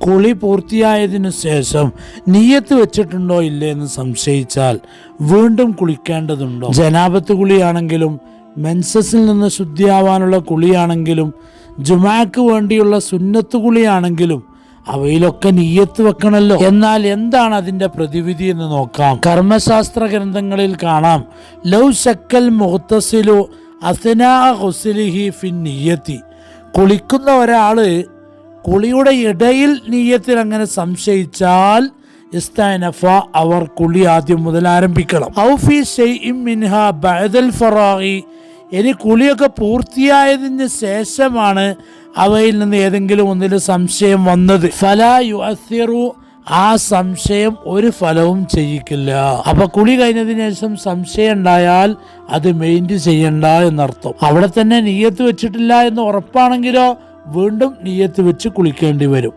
കുളി പൂർത്തിയായതിനു ശേഷം നിയ്യത്ത് വെച്ചിട്ടുണ്ടോ ഇല്ലേ എന്ന് സംശയിച്ചാൽ വീണ്ടും കുളിക്കേണ്ടതുണ്ടോ? ജനാബത്ത് കുളിയാണെങ്കിലും മെൻസസിൽ നിന്ന് ശുദ്ധിയാവാനുള്ള കുളിയാണെങ്കിലും ജുമാക്ക് വേണ്ടിയുള്ള സുന്നത്ത് കുളിയാണെങ്കിലും അവയിലൊക്കെ നിയ്യത്ത് വെക്കണല്ലോ. എന്നാൽ എന്താണ് അതിന്റെ പ്രതിവിധി എന്ന് നോക്കാം. കർമ്മശാസ്ത്ര ഗ്രന്ഥങ്ങളിൽ കാണാം, ലൗ ശക്കൽ മുഹ്തസിലു അസ്നാ ഗുസ്ലിഹി ഫിൻ നിയ്യത്തി. കുളിക്കുന്ന ഒരാള് കുളിയുടെ ഇടയിൽ നിയ്യത്തിൽ അങ്ങനെ സംശയിച്ചാൽ ഇസ്തഅനഫ, അവർ കുളി ആദ്യം മുതൽ ആരംഭിക്കണം. ഔ ഫി ശൈഇൻ മിൻഹാ ബഅദൽ ഫറാഗി, ഇനി കുളിയൊക്കെ പൂർത്തിയായതിന് ശേഷമാണ് അവയിൽ നിന്ന് ഏതെങ്കിലും ഒന്നിൽ സംശയം വന്നത്, ഫലാ യുഅസ്സിറു, ആ സംശയം ഒരു ഫലവും ചെയ്യിക്കില്ല. അപ്പൊ കുളി കഴിഞ്ഞതിന് ശേഷം സംശയം ഉണ്ടായാൽ അത് മെയിൻറ്റെയിൻ ചെയ്യണ്ട എന്നർത്ഥം. അവിടെ തന്നെ നിയ്യത്ത് വെച്ചിട്ടില്ല എന്ന് ഉറപ്പാണെങ്കിലോ വീണ്ടും നിയ്യത്ത് വെച്ച് കുളിക്കേണ്ടി വരും.